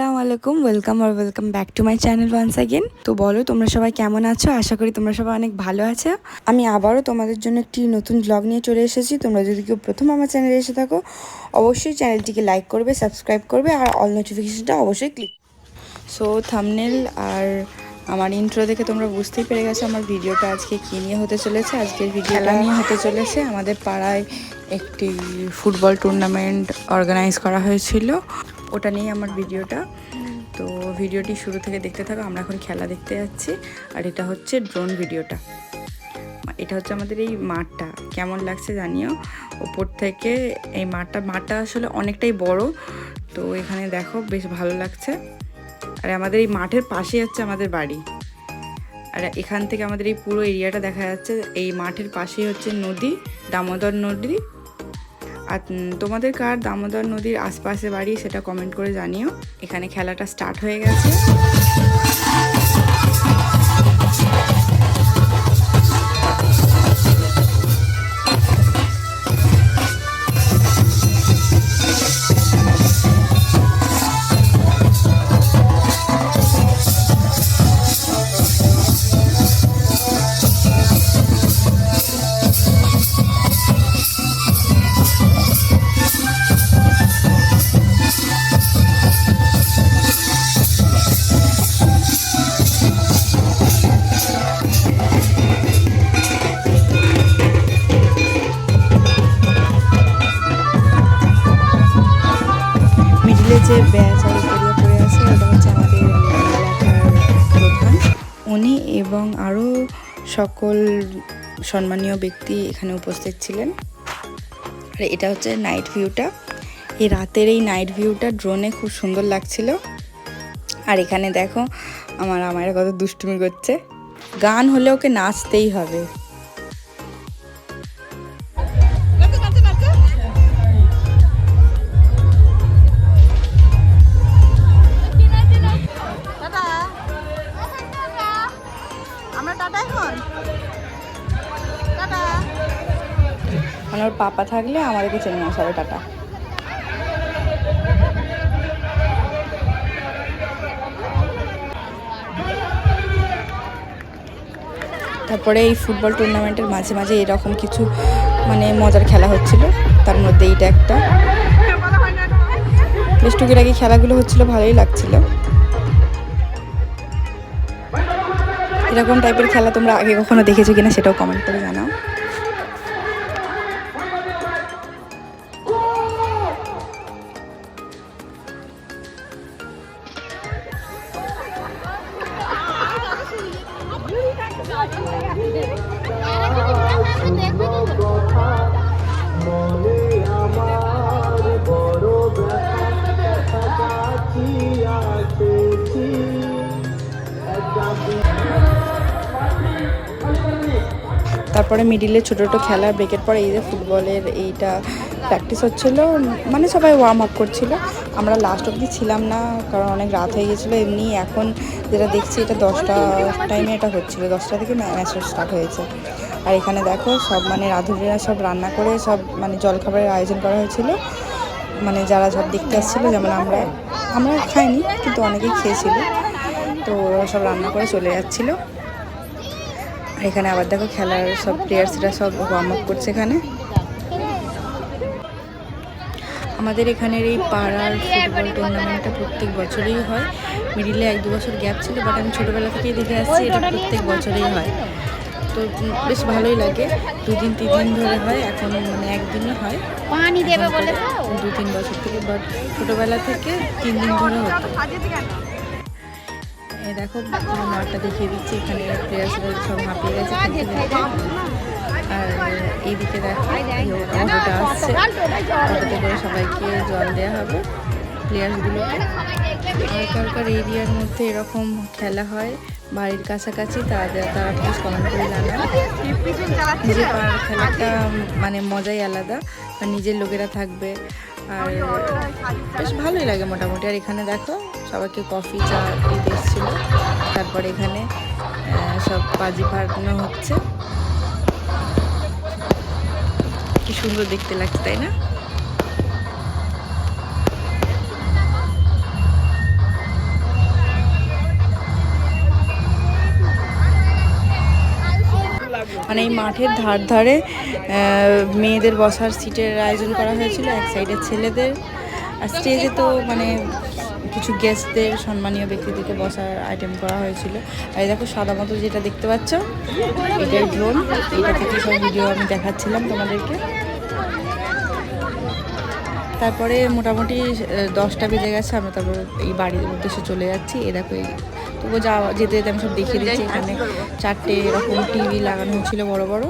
আসসালামু আলাইকুম, welcome back to my channel once again. তো বলো তোমরা সবাই কেমন আছো? আশা করি তোমরা সবাই অনেক ভালো আছো। আমি আবারও তোমাদের জন্য একটি নতুন ব্লগ নিয়ে চলে এসেছি। তোমরা যদি কেউ প্রথম আমার চ্যানেলে এসে থাকো, অবশ্যই চ্যানেলটিকে লাইক করবে, সাবস্ক্রাইব করবে আর অল নোটিফিকেশনটা অবশ্যই ক্লিক। সো থাম্বনেল আর আমার ইন্ট্রো দেখে তোমরা বুঝতেই পেরে গেছো আমার ভিডিওটা আজকে কী নিয়ে হতে চলেছে। আজকের ভিডিওটা নিয়ে হতে চলেছে আমাদের পাড়ায় একটি ফুটবল টুর্নামেন্ট অর্গানাইজ করা হয়েছিল, ওটা নিয়ে আমার ভিডিওটা। তো ভিডিওটি শুরু থেকে দেখতে থাকো। আমরা এখন খেলা দেখতে যাচ্ছি আর এটা হচ্ছে ড্রোন ভিডিওটা। এটা হচ্ছে আমাদের এই মাঠটা, কেমন লাগছে জানিও ওপর থেকে। এই মাঠটা আসলে অনেকটাই বড়, তো এখানে দেখো বেশ ভালো লাগছে। আর আমাদের এই মাঠের পাশেই হচ্ছে আমাদের বাড়ি, আর এখান থেকে আমাদের এই পুরো এরিয়াটা দেখা যাচ্ছে। এই মাঠের পাশেই হচ্ছে নদী, দামোদর নদী। আর তোমাদের কার দামোদর নদীর আশপাশে বাড়ি সেটা কমেন্ট করে জানিও। এখানে খেলাটা স্টার্ট হয়ে গেছে। যে ব্যাচ আর উপরিয়া পড়ে আছে ওটা হচ্ছে আমাদের এলাকার প্রধান, উনি এবং আরও সকল সম্মানীয় ব্যক্তি এখানে উপস্থিত ছিলেন। আর এটা হচ্ছে নাইট ভিউটা। এই রাতের এই নাইট ভিউটা ড্রোনে খুব সুন্দর লাগছিল। আর এখানে দেখো আমার আমায়েরা কত দুষ্টুমি করছে। গান হলে ওকে নাচতেই হবে। আমার পাপা থাকলে আমাদেরকে চেনে না সবাই। টাটা। তারপরে এই ফুটবল টুর্নামেন্টের মাঝে মাঝে এরকম কিছু মানে মজার খেলা হচ্ছিল, তার মধ্যে এইটা একটা। বেশ টুকিটাকি খেলাগুলো হচ্ছিল, ভালোই লাগছিল। এরকম টাইপের খেলা তোমরা আগে কখনো দেখেছো কিনা সেটাও কমেন্ট করে জানাও। তারপরে মিডিলে ছোটো ছোটো খেলা ব্রেকের পরে এই যে ফুটবলের এইটা প্র্যাকটিস হচ্ছিলো, মানে সবাই ওয়ার্ম আপ করছিলো। আমরা লাস্ট অবধি ছিলাম না, কারণ অনেক রাত হয়ে গেছিলো। এমনি এখন যেটা দেখছি এটা 10টা টাইমে এটা হচ্ছিলো, 10টা থেকে ম্যাচ স্টার্ট হয়েছে। আর এখানে দেখো সব মানে রাঁধুনিরা সব রান্না করে সব মানে জলখাবারের আয়োজন করা হয়েছিল। মানে যারা সব দেখতে আসছিলো, যেমন আমরা খাইনি কিন্তু অনেকেই খেয়েছিল, তো ওরা সব রান্না করে চলে যাচ্ছিলো। এখানে আবার দেখো খেলার সব প্লেয়ার্সরা সব ওয়ার্ম আপ করছে। এখানে আমাদের এখানের এই পাড়ার ফুটবল টুর্নামেন্টটা প্রত্যেক বছরেই হয়। মিডিলে 1-2 বছর গ্যাপ ছিল, বাট আমি ছোটোবেলা থেকেই দেখে আসছি এটা প্রত্যেক বছরেই হয়। তো বেশ ভালোই লাগে। 2-3 দিন ধরে হয়, এখন মানে একদিনই হয় 2-3 বছর থেকে, বাট ছোটোবেলা থেকে 3 দিন ধরে হতো। দেখো পুরো মাঠটা দেখিয়ে দিচ্ছি। এখানে প্লেয়ার্সরা সব হাঁপিয়ে গেছে আর এইদিকে দেখো অটোটা আসছে, অটোতে করে সবাইকে জল দেওয়া হবে প্লেয়ার্সগুলোকে। কার এরিয়ার মধ্যে এরকম খেলা হয় বাড়ির কাছাকাছি, তারা প্লিজ কমেন্ট করে জানায়। নিজের পাড়ার খেলাটা মানে মজাই আলাদা, আর নিজের লোকেরা থাকবে আর বেশ ভালোই লাগে মোটামুটি। আর এখানে দেখো সবাইকে কফি চা দিতে এসেছিল। তারপরে এখানে সব বাজি ফাটানো হচ্ছে, কি সুন্দর দেখতে লাগছে তাই না? মানে এই মাঠের ধারে মেয়েদের বসার সিটের আয়োজন করা হয়েছিল, এক সাইডে ছেলেদের। আর স্টেজে তো মানে কিছু গেস্টদের, সম্মানীয় ব্যক্তিদেরকে বসার আইটেম করা হয়েছিল। আর এই দেখো সাদা মতো যেটা দেখতে পাচ্ছ, এটাই ড্রোন। এটা থেকে সব ভিডিও আমি দেখাচ্ছিলাম তোমাদেরকে। তারপরে মোটামুটি 10টা বেজে গেছে, আমরা তারপর এই বাড়ির উদ্দেশ্যে চলে যাচ্ছি। এ দেখো তবুও যেতে যেতে আমি সব দেখিয়ে দিচ্ছি। এখানে 4টে এরকম টিভি লাগানো হয়েছিল বড় বড়,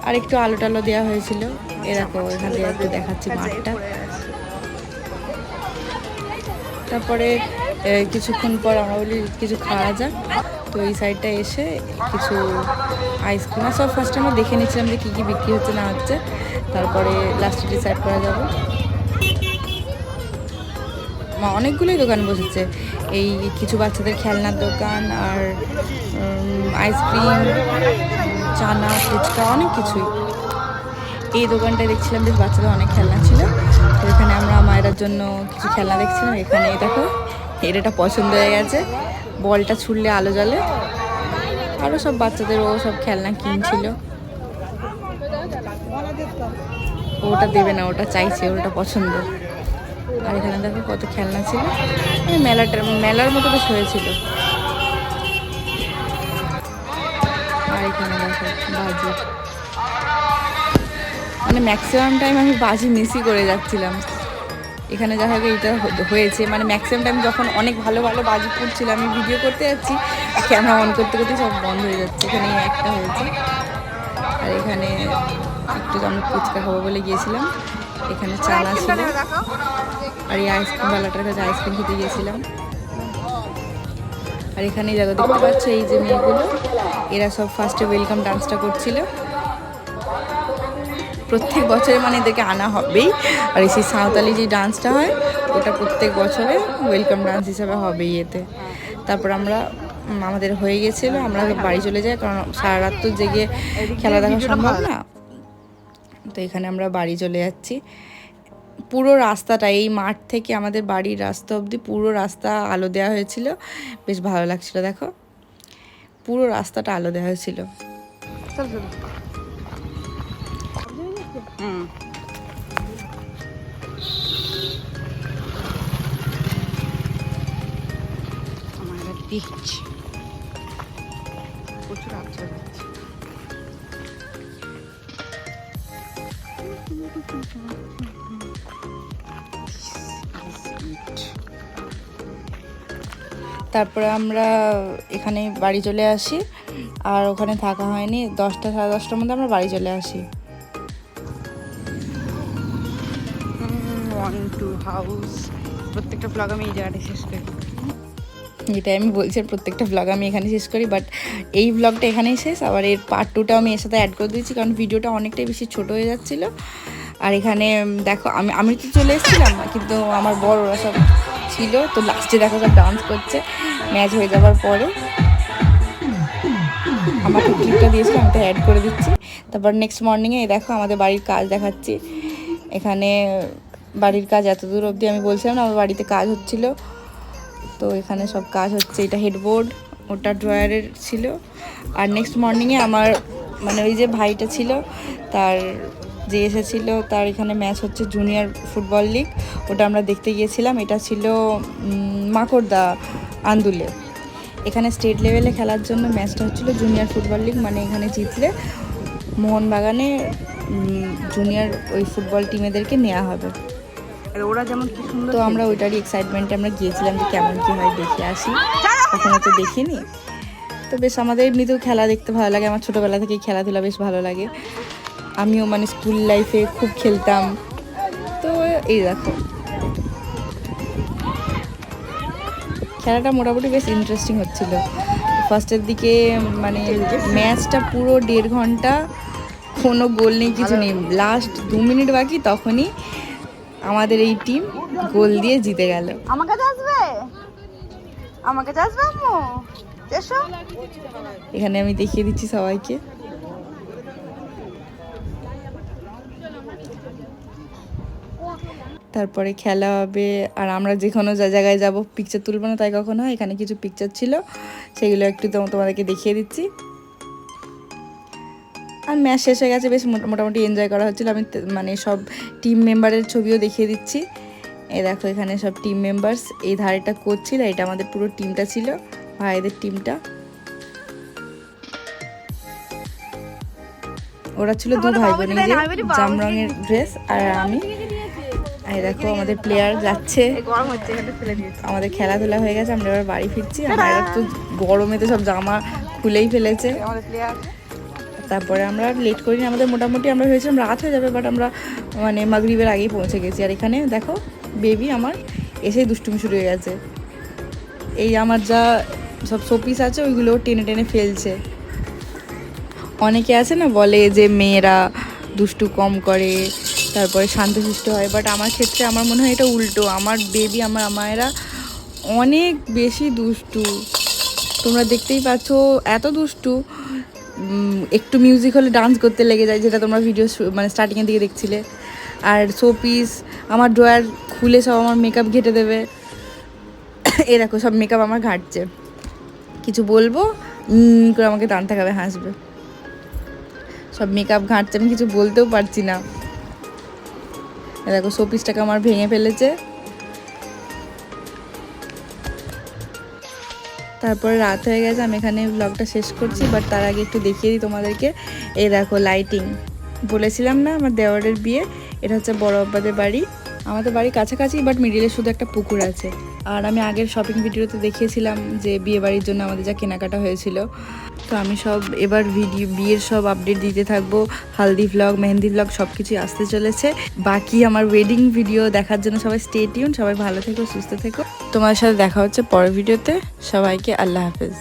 আর একটু আলো টালো দেওয়া হয়েছিল। এরকম এখান থেকে একটু দেখাচ্ছি মাঠটা। তারপরে কিছুক্ষণ পর আমরা বলি কিছু খাওয়া যাক, তো এই সাইডটা এসে কিছু আইসক্রিম আর সব ফার্স্টে আমরা দেখে নিচ্ছিলাম যে কী কী বিক্রি হচ্ছে না হচ্ছে, তারপরে লাস্টে ডিসাইড করা যাবে। অনেকগুলোই দোকান বসেছে, এই কিছু বাচ্চাদের খেলনার দোকান, আর আইসক্রিম, চানা, ফুচকা, অনেক কিছুই। এই দোকানটায় দেখছিলাম বেশ বাচ্চাদের অনেক খেলনা ছিল, তো এখানে আমরা মায়েরার জন্য কিছু খেলনা দেখছিলাম। এখানে দেখো এটা পছন্দ হয়ে গেছে, বলটা ছুড়লে আলো জ্বলে। আরও সব বাচ্চাদের ও সব খেলনা কিনছিল। ওটা দেবে না, ওটা চাইছে, ওটা পছন্দ। আর এখানে দেখো কত খেলনা ছিল, মেলার মতো বেশ হয়েছিল। আর এখানে দেখো বাজি, মানে ম্যাক্সিমাম টাইম আমি বাজি মিসই করে যাচ্ছিলাম। এখানে যা হবে এটা হয়েছে, মানে ম্যাক্সিমাম টাইম যখন অনেক ভালো ভালো বাজি ফুটছিল আমি ভিডিও করতে যাচ্ছি, ক্যামেরা অন করতে করতে সব বন্ধ হয়ে যাচ্ছে। এখানে একটা হয়েছে। আর এখানে একটু আমি ফুচকা খাবো বলে গিয়েছিলাম, এখানে চানা ছিল। আর এই আইসক্রিমওয়ালাটার কাছে আইসক্রিম খেতে গিয়েছিলাম। আর এখানে দেখো দেখতে পাচ্ছ এই যে মেয়েগুলো, এরা সব ফার্স্টে ওয়েলকাম ডান্সটা করছিল। প্রত্যেক বছরে মানে এদেরকে আনা হবেই। আর এই সেই সাঁওতালি যে ডান্সটা হয় ওটা প্রত্যেক বছরে ওয়েলকাম ডান্স হিসাবে হবেই এতে। তারপর আমাদের হয়ে গেছিলো, আমরা বাড়ি চলে যাই, কারণ সারা রাত তো জেগে খেলা দেখা সম্ভব না। তো এখানে আমরা বাড়ি চলে যাচ্ছি। পুরো রাস্তাটা, এই মাঠ থেকে আমাদের বাড়ির রাস্তা অবধি পুরো রাস্তা আলো দেওয়া হয়েছিল, বেশ ভালো লাগছিল। দেখো পুরো রাস্তাটা আলো দেওয়া হয়েছিল। প্রচুর আচ্ছা যাচ্ছে। তারপরে আমরা এখানে বাড়ি চলে আসি, আর ওখানে থাকা হয়নি। 10টা সাড়ে 10টার মধ্যে আমরা বাড়ি চলে আসি। হাউস, প্রত্যেকটা ব্লগ আমি এই জায়গাটা শেষ করি। এটাই আমি বলছি, প্রত্যেকটা ব্লগ আমি এখানে শেষ করি, বাট এই ব্লগটা এখানেই শেষ। আবার এর পার্ট 2টাও আমি এর সাথে অ্যাড করে দিয়েছি, কারণ ভিডিওটা অনেকটাই বেশি ছোট হয়ে যাচ্ছিলো। আর এখানে দেখো আমি তো চলে এসেছিলাম, কিন্তু আমার বড় ওরা সব ছিল, তো লাস্টে দেখো সব ডান্স করছে ম্যাচ হয়ে যাওয়ার পরে। আমাকে ক্লিপটা দিয়েছিল, আমি তো অ্যাড করে দিচ্ছি। তারপর নেক্সট মর্নিংয়ে দেখো আমাদের বাড়ির কাজ দেখাচ্ছি। এখানে বাড়ির কাজ এত দূর অবধি আমি বলছিলাম না, আমার বাড়িতে কাজ হচ্ছিল, তো এখানে সব কাজ হচ্ছে। এটা হেডবোর্ড, ওটা ড্রয়ারের ছিল। আর নেক্সট মর্নিংয়ে আমার মানে ওই যে ভাইটা ছিল, তার যে এসেছিলো, তার এখানে ম্যাচ হচ্ছে জুনিয়র ফুটবল লিগ, ওটা আমরা দেখতে গিয়েছিলাম। এটা ছিল মাকড়দা আন্দুলে। এখানে স্টেট লেভেলে খেলার জন্য ম্যাচটা হচ্ছিলো জুনিয়র ফুটবল লিগ, মানে এখানে জিতলে মোহনবাগানে জুনিয়র ওই ফুটবল টিমেদেরকে নেওয়া হবে। ওরা যেমন কি সুন্দর, তো আমরা ওইটারই এক্সাইটমেন্টে আমরা গিয়েছিলাম যে কেমন কী হয় দেখে আসি, কখনো তো দেখিনি। তো বেশ আমাদের এমনিতেও খেলা দেখতে ভালো লাগে, আমার ছোটোবেলা থেকেই খেলাধুলা বেশ ভালো লাগে। আমিও মানে স্কুল লাইফে খুব খেলতাম। তো এই দেখো খেলাটা মোটামুটি বেশ ইন্টারেস্টিং হচ্ছিল। ফার্স্টের দিকে মানে ম্যাচটা পুরো 1.5 ঘন্টা, কোনো গোল নেই, কিছু নেই। লাস্ট 2 মিনিট বাকি, তখনই আমাদের এই টিম গোল দিয়ে জিতে গেল। আমার কাছে আসবে, আমার কাছে আসবে আম্মু, এসো। এখানে আমি দেখিয়ে দিচ্ছি সবাইকে। তারপরে খেলা হবে, আর আমরা যে কোনো জায়গায় যাব পিকচার তুলব না তাই কখনো হয়। এখানে কিছু পিকচার ছিল, সেগুলো একটু তোমাদেরকে দেখিয়ে দিচ্ছি। আর ম্যাচ শেষ হয়ে গেছে, বেশ মোটামুটি এনজয় করা হচ্ছিলো। আমি মানে সব টিম মেম্বারের ছবিও দেখিয়ে দিচ্ছি। এই দেখো এখানে সব টিম মেম্বার্স, এই ধারেটা কোচ ছিল, এটা আমাদের পুরো টিমটা ছিল, ভাইদের টিমটা। ওরা ছিল দু ভাই বোন, এই যে জাম রঙের ড্রেস আর আমি। এই দেখো আমাদের প্লেয়ার যাচ্ছে, আমাদের খেলাধুলা হয়ে গেছে, আমরা এবার বাড়ি ফিরছি। আমরা তো গরমে তো সব জামা খুলেই ফেলেছে। তারপরে আমরা লেট করিনি, আমাদের মোটামুটি আমরা ভেবেছিলাম রাত হয়ে যাবে, বাট আমরা মানে মাগরিবের আগেই পৌঁছে গেছি। আর এখানে দেখো বেবি আমার এসেই দুষ্টুমি শুরু হয়ে গেছে। এই আমার যা সব শোপিস আছে ওইগুলো টেনে টেনে ফেলছে। অনেকে আছে না বলে যে মেয়েরা দুষ্টু কম করে, তারপরে শান্তশিষ্ট হয়, বাট আমার ক্ষেত্রে আমার মনে হয় এটা উল্টো। আমার বেবি আমার মায়েরা অনেক বেশি দুষ্টু, তোমরা দেখতেই পাচ্ছ এত দুষ্টু। একটু মিউজিক হলে ডান্স করতে লেগে যায়, যেটা তোমরা ভিডিও মানে স্টার্টিংয়ের দিকে দেখছিলে। আর শোপিস আমার ড্রয়ার খুলে সব আমার মেকআপ ঘেঁটে দেবে। এ দেখো সব মেকআপ আমার ঘাঁটছে, কিছু বলবো করে আমাকে টান থাকাবে, হাসবে। সব মেকআপ ঘাঁটছে, আমি কিছু বলতেও পারছি না। দেখো শোপিসটাকে আমার ভেঙে ফেলেছে। তারপরে রাত হয়ে গেছে, আমি এখানে ব্লগটা শেষ করছি, বাট তার আগে একটু দেখিয়ে দিই তোমাদেরকে। এই দেখো লাইটিং, বলেছিলাম না আমার দেওয়ারের বিয়ে, এটা হচ্ছে বড় আব্বাদের বাড়ি। আমাদের বাড়ি কাছাকাছি, বাট মিডিলে শুধু একটা পুকুর আছে। আর আমি আগের শপিং ভিডিওতে দেখিয়েছিলাম যে বিয়ে বাড়ির জন্য আমাদের যা কেনাকাটা হয়েছিল। তো আমি সব এবার বিয়ের সব আপডেট দিতে থাকবো, হালদি ভ্লগ, মেহেন্দি ভ্লগ সব কিছুই আসতে চলেছে। বাকি আমার ওয়েডিং ভিডিও দেখার জন্য সবাই স্টে টিউন, সবাই ভালো থেকো, সুস্থ থেকো। তোমার সাথে দেখা হচ্ছে পরের ভিডিওতে। সবাইকে আল্লাহ হাফেজ।